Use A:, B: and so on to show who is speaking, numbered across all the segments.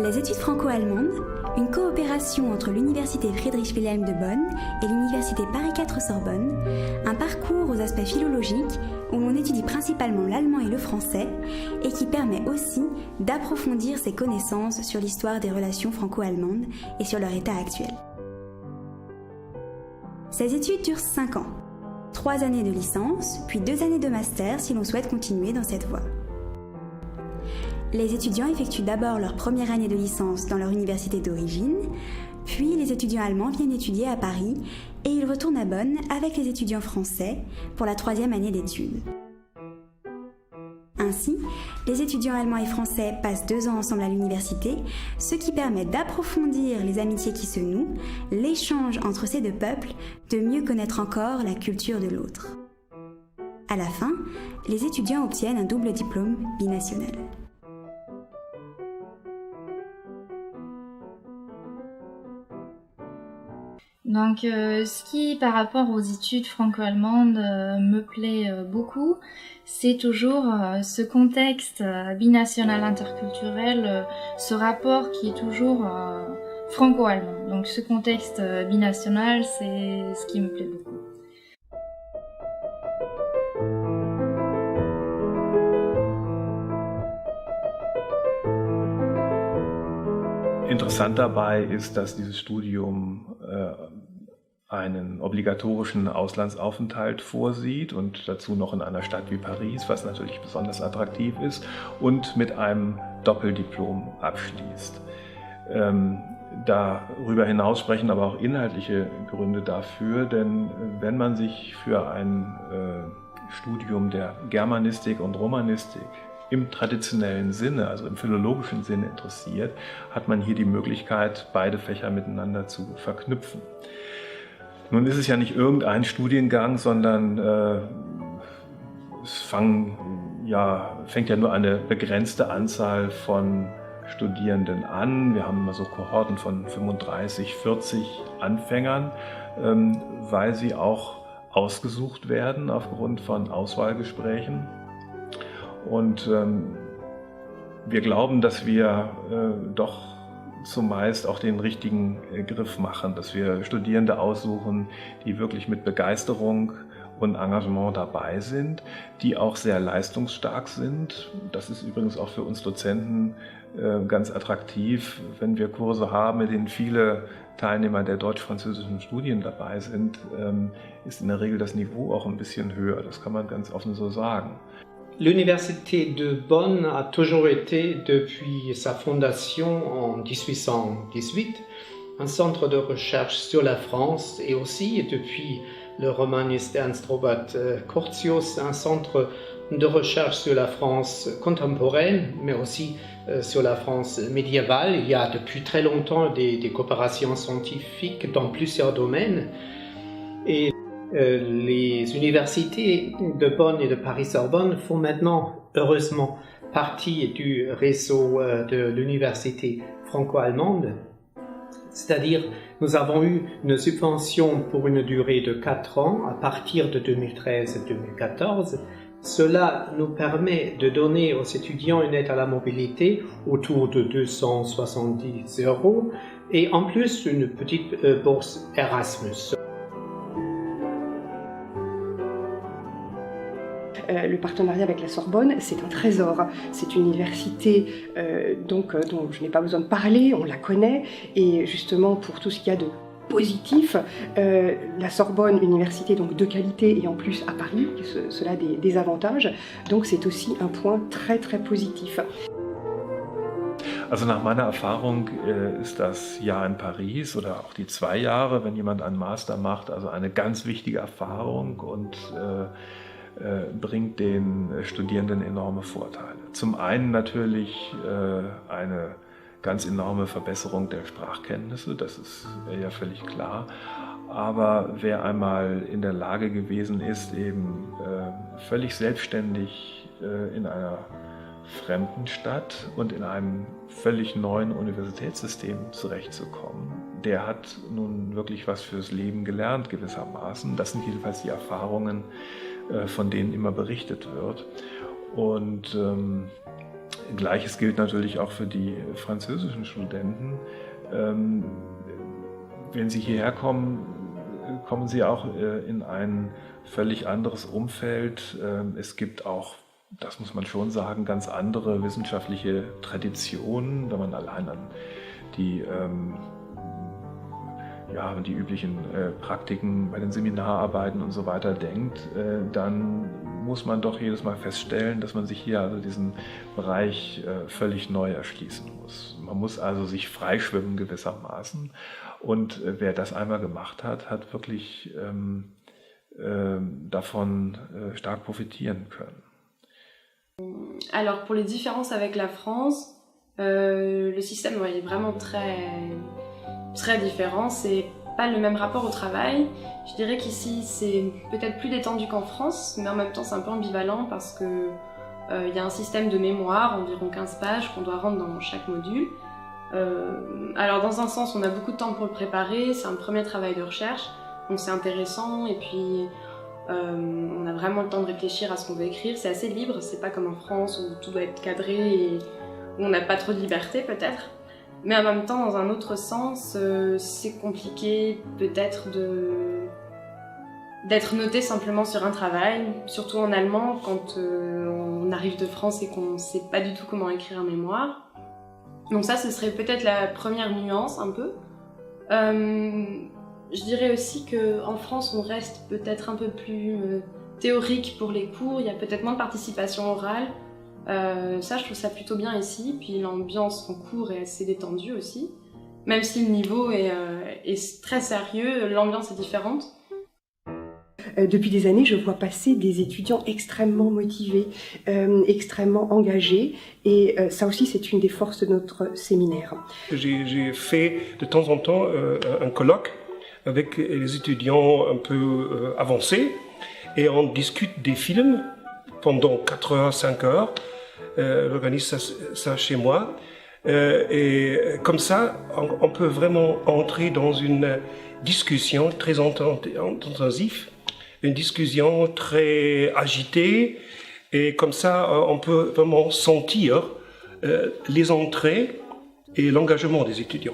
A: Les études franco-allemandes, une coopération entre l'Université Friedrich Wilhelm de Bonn et l'Université Paris IV Sorbonne, un parcours aux aspects philologiques où l'on étudie principalement l'allemand et le français et qui permet aussi d'approfondir ses connaissances sur l'histoire des relations franco-allemandes et sur leur état actuel. Ces études durent 5 ans, 3 années de licence, puis 2 années de master si l'on souhaite continuer dans cette voie. Les étudiants effectuent d'abord leur première année de licence dans leur université d'origine, puis les étudiants allemands viennent étudier à Paris et ils retournent à Bonn avec les étudiants français pour la 3e année d'études. Ainsi, les étudiants allemands et français passent 2 ans ensemble à l'université, ce qui permet d'approfondir les amitiés qui se nouent, l'échange entre ces deux peuples, de mieux connaître encore la culture de l'autre. À la fin, les étudiants obtiennent un double diplôme binational.
B: Donc, ce qui, par rapport aux études franco-allemandes, me plaît beaucoup, c'est toujours ce contexte binational interculturel, ce rapport qui est toujours franco-allemand. Donc, ce contexte binational, c'est ce qui me plaît beaucoup.
C: Interessant dabei ist, dass dieses Studium einen obligatorischen Auslandsaufenthalt vorsieht und dazu noch in einer Stadt wie Paris, was natürlich besonders attraktiv ist, und mit einem Doppeldiplom abschließt. Darüber hinaus sprechen aber auch inhaltliche Gründe dafür, denn wenn man sich für ein Studium der Germanistik und Romanistik im traditionellen Sinne, also im philologischen Sinne interessiert, hat man hier die Möglichkeit, beide Fächer miteinander zu verknüpfen. Nun ist es ja nicht irgendein Studiengang, sondern es fängt ja nur eine begrenzte Anzahl von Studierenden an. Wir haben immer so Kohorten von 35, 40 Anfängern, weil sie auch ausgesucht werden aufgrund von Auswahlgesprächen. Und wir glauben, dass wir doch zumeist auch den richtigen Griff machen, dass wir Studierende aussuchen, die wirklich mit Begeisterung und Engagement dabei sind, die auch sehr leistungsstark sind. Das ist übrigens auch für uns Dozenten ganz attraktiv, wenn wir Kurse haben, in denen viele Teilnehmer der deutsch-französischen Studien dabei sind, ist in der Regel das Niveau auch ein bisschen höher. Das kann man ganz offen so sagen.
D: L'Université de Bonn a toujours été, depuis sa fondation en 1818, un centre de recherche sur la France et aussi, depuis le romaniste Ernst Robert Curtius, un centre de recherche sur la France contemporaine, mais aussi sur la France médiévale. Il y a depuis très longtemps des coopérations scientifiques dans plusieurs domaines. Et les universités de Bonn et de Paris-Sorbonne font maintenant, heureusement, partie du réseau de l'université franco-allemande. C'est-à-dire, nous avons eu une subvention pour une durée de 4 ans à partir de 2013-2014. Cela nous permet de donner aux étudiants une aide à la mobilité autour de 270 € et en plus une petite bourse Erasmus.
E: Le partenariat avec la Sorbonne, c'est un trésor. C'est une université dont je n'ai pas besoin de parler, on la connaît. Et justement, pour tout ce qu'il y a de positif, la Sorbonne, université donc de qualité et en plus à Paris, cela a des avantages. Donc c'est aussi un point très très positif.
C: Also nach meiner Erfahrung ist das Jahr in Paris oder auch die 2 Jahre, wenn jemand einen Master macht, also eine ganz wichtige Erfahrung und bringt den Studierenden enorme Vorteile. Zum einen natürlich eine ganz enorme Verbesserung der Sprachkenntnisse, das ist ja völlig klar. Aber wer einmal in der Lage gewesen ist, eben völlig selbstständig in einer fremden Stadt und in einem völlig neuen Universitätssystem zurechtzukommen, der hat nun wirklich was fürs Leben gelernt gewissermaßen. Das sind jedenfalls die Erfahrungen, von denen immer berichtet wird. Und Gleiches gilt natürlich auch für die französischen Studenten. Wenn sie hierher kommen, kommen sie auch in ein völlig anderes Umfeld. Es gibt auch, das muss man schon sagen, ganz andere wissenschaftliche Traditionen, wenn man allein an die üblichen Praktiken bei den Seminararbeiten und so weiter denkt, dann muss man doch jedes Mal feststellen, dass man sich hier also diesen Bereich völlig neu erschließen muss. Man muss also sich freischwimmen gewissermaßen, und wer das einmal gemacht hat, hat wirklich davon stark profitieren können.
F: Alors pour les différences avec la France, le système est vraiment très différent. C'est pas le même rapport au travail. Je dirais qu'ici c'est peut-être plus détendu qu'en France, mais en même temps c'est un peu ambivalent parce que y a un système de mémoire, environ 15 pages qu'on doit rendre dans chaque module. Alors dans un sens on a beaucoup de temps pour le préparer, c'est un premier travail de recherche, donc c'est intéressant, et puis on a vraiment le temps de réfléchir à ce qu'on veut écrire. C'est assez libre, c'est pas comme en France où tout doit être cadré et où on n'a pas trop de liberté peut-être. Mais en même temps, dans un autre sens, c'est compliqué peut-être d'être noté simplement sur un travail, surtout en allemand quand on arrive de France et qu'on ne sait pas du tout comment écrire un mémoire. Donc ça, ce serait peut-être la première nuance un peu. Je dirais aussi qu'en France, on reste peut-être un peu plus théorique pour les cours, il y a peut-être moins de participation orale. Ça, je trouve ça plutôt bien ici, puis l'ambiance en cours est assez détendue aussi. Même si le niveau est très sérieux, l'ambiance est différente.
E: Depuis des années, je vois passer des étudiants extrêmement motivés, extrêmement engagés, et ça aussi c'est une des forces de notre séminaire.
G: J'ai fait de temps en temps un colloque avec les étudiants un peu avancés, et on discute des films pendant 4 heures, 5 heures. J'organise ça chez moi, et comme ça on peut vraiment entrer dans une discussion très intensive, une discussion très agitée, et comme ça on peut vraiment sentir les entrées et l'engagement des étudiants.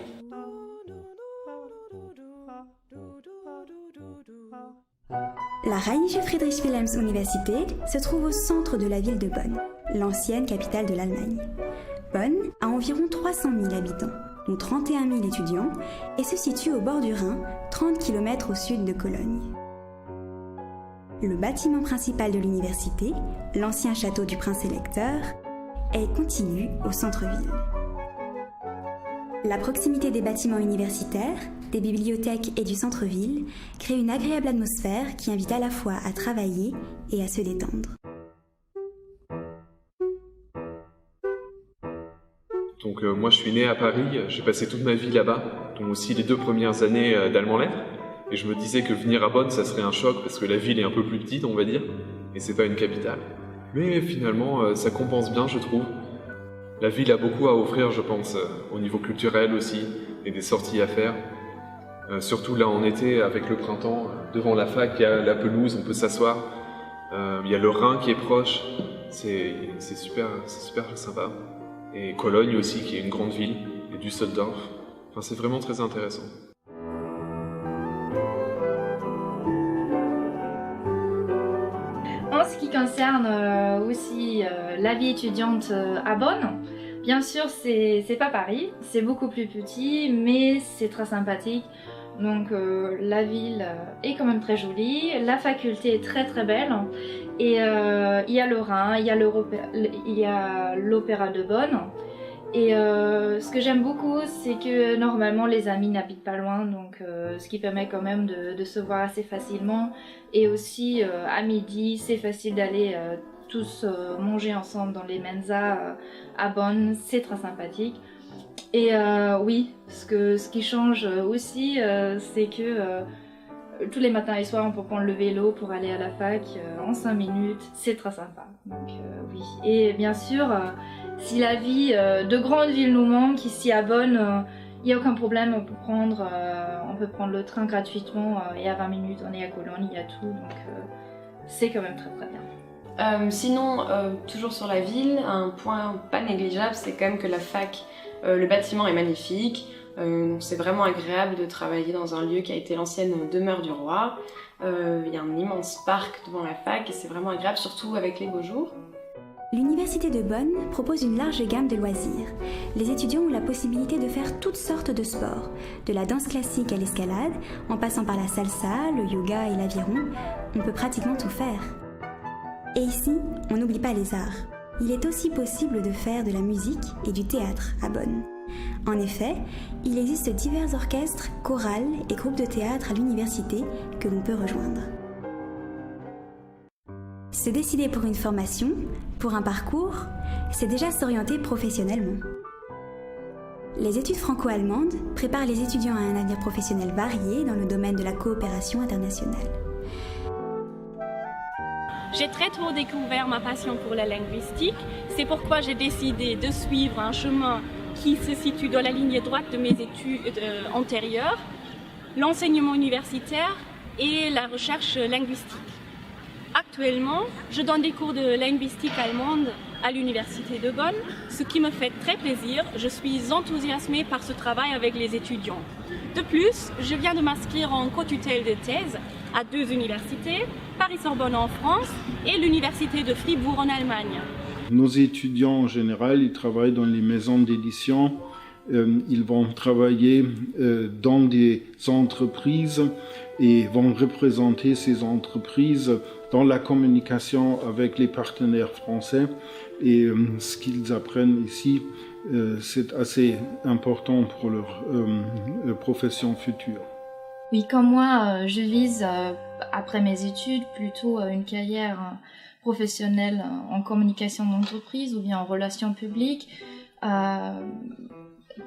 A: La Rheinische Friedrich-Wilhelms-Universität se trouve au centre de la ville de Bonn, l'ancienne capitale de l'Allemagne. Bonn a environ 300 000 habitants, dont 31 000 étudiants, et se situe au bord du Rhin, 30 km au sud de Cologne. Le bâtiment principal de l'université, l'ancien château du prince-électeur, est contigu au centre-ville. La proximité des bâtiments universitaires, des bibliothèques et du centre-ville crée une agréable atmosphère qui invite à la fois à travailler et à se détendre.
H: Donc moi je suis né à Paris, j'ai passé toute ma vie là-bas, dont aussi les 2 premières années d'allemand lettres. Et je me disais que venir à Bonn, ça serait un choc parce que la ville est un peu plus petite, on va dire, et c'est pas une capitale. Mais finalement, ça compense bien, je trouve. La ville a beaucoup à offrir, je pense, au niveau culturel aussi, et des sorties à faire. Surtout là en été, avec le printemps, devant la fac, il y a la pelouse, on peut s'asseoir. Il y a le Rhin qui est proche, c'est super sympa. Et Cologne aussi, qui est une grande ville, et Düsseldorf. Enfin, c'est vraiment très intéressant.
B: En ce qui concerne aussi la vie étudiante à Bonn, bien sûr c'est pas Paris, c'est beaucoup plus petit, mais c'est très sympathique. Donc la ville est quand même très jolie, la faculté est très très belle, et il y a le Rhin, il y a l'Opéra de Bonn. Et ce que j'aime beaucoup, c'est que normalement les amis n'habitent pas loin, donc ce qui permet quand même de se voir assez facilement. Et aussi à midi, c'est facile d'aller tous manger ensemble dans les mensas à Bonn, c'est très sympathique. Et oui, ce qui change aussi, c'est que tous les matins et soirs on peut prendre le vélo pour aller à la fac en 5 minutes, c'est très sympa. Donc oui. Et bien sûr, si la vie de grande ville nous manque, ici à Bonn, il n'y a aucun problème, on peut prendre le train gratuitement et à 20 minutes on est à Cologne, il y a tout, donc c'est quand même très très bien.
F: Sinon, toujours sur la ville, un point pas négligeable, c'est quand même que la fac, le bâtiment est magnifique. C'est vraiment agréable de travailler dans un lieu qui a été l'ancienne demeure du roi. Il y a un immense parc devant la fac et c'est vraiment agréable, surtout avec les beaux jours.
A: L'Université de Bonn propose une large gamme de loisirs. Les étudiants ont la possibilité de faire toutes sortes de sports, de la danse classique à l'escalade, en passant par la salsa, le yoga et l'aviron. On peut pratiquement tout faire. Et ici, on n'oublie pas les arts. Il est aussi possible de faire de la musique et du théâtre à Bonn. En effet, il existe divers orchestres, chorales et groupes de théâtre à l'université que l'on peut rejoindre. Se décider pour une formation, pour un parcours, c'est déjà s'orienter professionnellement. Les études franco-allemandes préparent les étudiants à un avenir professionnel varié dans le domaine de la coopération internationale.
I: J'ai très tôt découvert ma passion pour la linguistique. C'est pourquoi j'ai décidé de suivre un chemin qui se situe dans la ligne droite de mes études antérieures, l'enseignement universitaire et la recherche linguistique. Actuellement, je donne des cours de linguistique allemande à l'Université de Bonn, ce qui me fait très plaisir. Je suis enthousiasmée par ce travail avec les étudiants. De plus, je viens de m'inscrire en co-tutelle de thèse à 2 universités, Paris-Sorbonne en France et l'Université de Fribourg en Allemagne.
J: Nos étudiants en général, ils travaillent dans les maisons d'édition, ils vont travailler dans des entreprises et vont représenter ces entreprises dans la communication avec les partenaires français. Et ce qu'ils apprennent ici, c'est assez important pour leur profession future.
B: Oui, comme moi, je vise, après mes études, plutôt une carrière professionnelle en communication d'entreprise ou bien en relations publiques.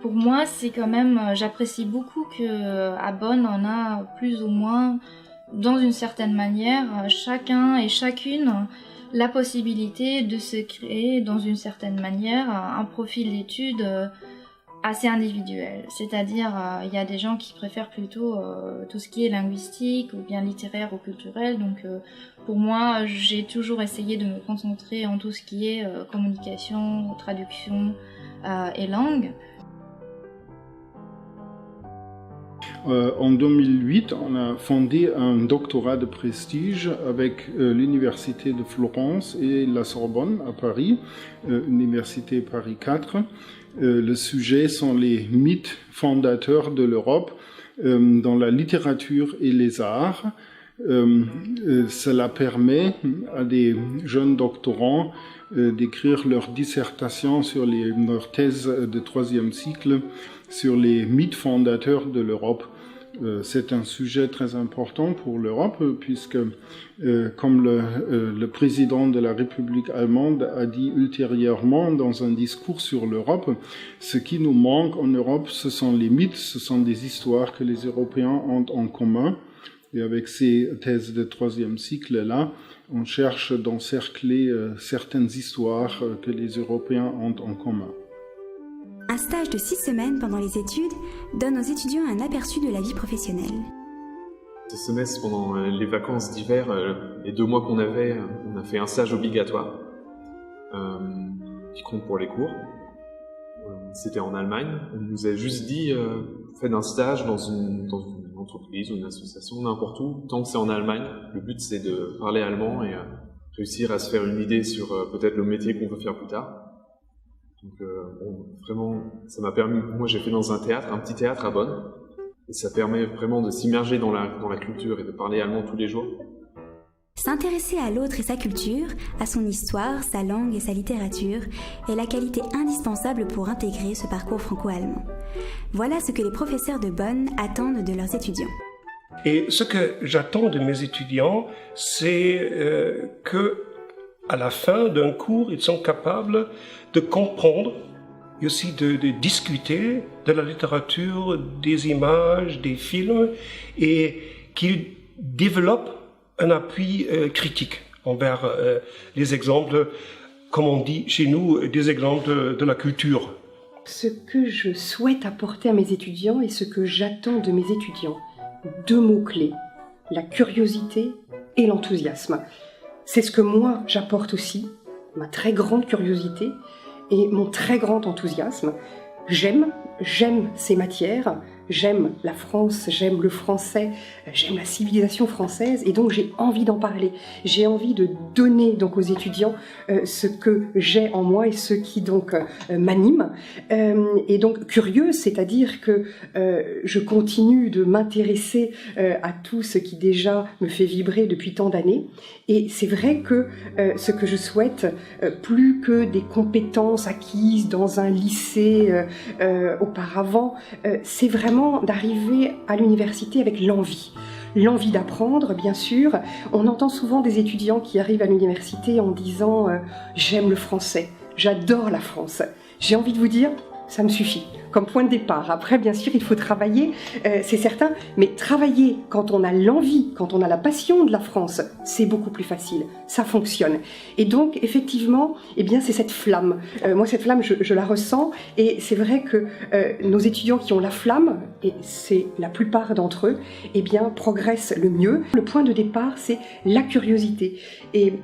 B: Pour moi, c'est quand même, j'apprécie beaucoup qu'à Bonn, on a plus ou moins, dans une certaine manière, chacun et chacune la possibilité de se créer, dans une certaine manière, un profil d'études assez individuel. C'est-à-dire, il y a des gens qui préfèrent plutôt tout ce qui est linguistique ou bien littéraire ou culturel. Donc, pour moi, j'ai toujours essayé de me concentrer en tout ce qui est communication, traduction et langue.
J: En 2008, on a fondé un doctorat de prestige avec l'Université de Florence et la Sorbonne à Paris, Université Paris 4. Le sujet sont les mythes fondateurs de l'Europe dans la littérature et les arts. Cela permet à des jeunes doctorants d'écrire leur dissertation sur leur thèse de 3e cycle sur les mythes fondateurs de l'Europe. C'est un sujet très important pour l'Europe puisque, comme le président de la République allemande a dit ultérieurement dans un discours sur l'Europe, ce qui nous manque en Europe, ce sont les mythes, ce sont des histoires que les Européens ont en commun. Et avec ces thèses de 3e cycle-là, on cherche d'encercler certaines histoires que les Européens ont en commun.
A: Un stage de 6 semaines pendant les études donne aux étudiants un aperçu de la vie professionnelle.
H: Ce semestre, pendant les vacances d'hiver, les 2 mois qu'on avait, on a fait un stage obligatoire qui compte pour les cours. C'était en Allemagne. On nous a juste dit faites un stage dans une entreprise ou une association, n'importe où, tant que c'est en Allemagne. Le but, c'est de parler allemand et réussir à se faire une idée sur peut-être le métier qu'on veut faire plus tard. Donc vraiment, ça m'a permis, moi j'ai fait dans un petit théâtre à Bonn, et ça permet vraiment de s'immerger dans la culture et de parler allemand tous les jours.
A: S'intéresser à l'autre et sa culture, à son histoire, sa langue et sa littérature est la qualité indispensable pour intégrer ce parcours franco-allemand. Voilà ce que les professeurs de Bonn attendent de leurs étudiants.
G: Et ce que j'attends de mes étudiants, c'est que à la fin d'un cours, ils sont capables de comprendre et aussi de discuter de la littérature, des images, des films, et qu'ils développent un appui critique envers les exemples, comme on dit chez nous, des exemples de la culture.
E: Ce que je souhaite apporter à mes étudiants et ce que j'attends de mes étudiants, 2 mots-clés, la curiosité et l'enthousiasme. c'est ce que moi j'apporte aussi, ma très grande curiosité et mon très grand enthousiasme. J'aime ces matières, j'aime la France, j'aime le français, j'aime la civilisation française et donc j'ai envie d'en parler. J'ai envie de donner donc aux étudiants ce que j'ai en moi et ce qui donc m'anime. Et donc curieuse, c'est-à-dire que je continue de m'intéresser à tout ce qui déjà me fait vibrer depuis tant d'années. Et c'est vrai que ce que je souhaite, plus que des compétences acquises dans un lycée auparavant, c'est vraiment d'arriver à l'université avec l'envie. L'envie d'apprendre, bien sûr. On entend souvent des étudiants qui arrivent à l'université en disant « j'aime le français, j'adore la France ». J'ai envie de vous dire, ça me suffit comme point de départ. Après, bien sûr, il faut travailler, c'est certain, mais travailler quand on a l'envie, quand on a la passion de la France, c'est beaucoup plus facile, ça fonctionne. Et donc, effectivement, eh bien, c'est cette flamme. Moi, cette flamme, je la ressens, et c'est vrai que nos étudiants qui ont la flamme, et c'est la plupart d'entre eux, eh bien, progressent le mieux. Le point de départ, c'est la curiosité. Et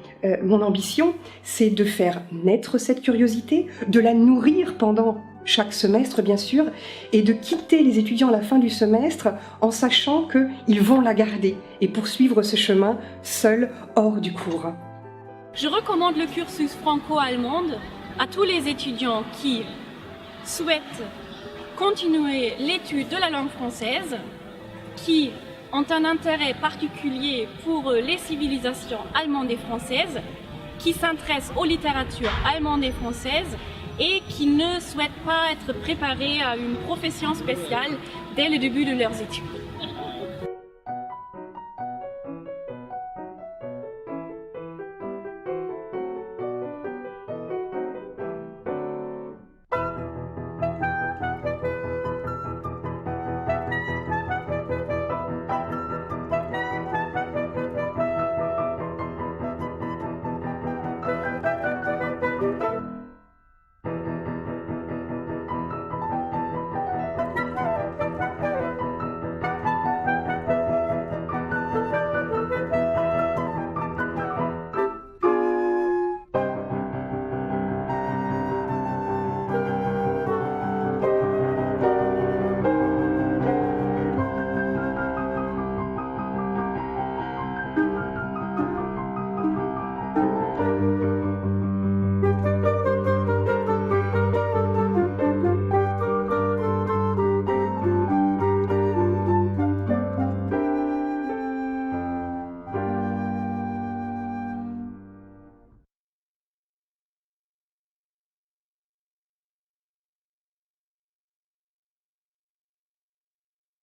E: mon ambition, c'est de faire naître cette curiosité, de la nourrir pendant chaque semestre, bien sûr, et de quitter les étudiants à la fin du semestre en sachant qu'ils vont la garder et poursuivre ce chemin seuls, hors du cours.
I: Je recommande le cursus franco-allemand à tous les étudiants qui souhaitent continuer l'étude de la langue française, qui ont un intérêt particulier pour les civilisations allemandes et françaises, qui s'intéressent aux littératures allemandes et françaises, et qui ne souhaitent pas être préparés à une profession spéciale dès le début de leurs études.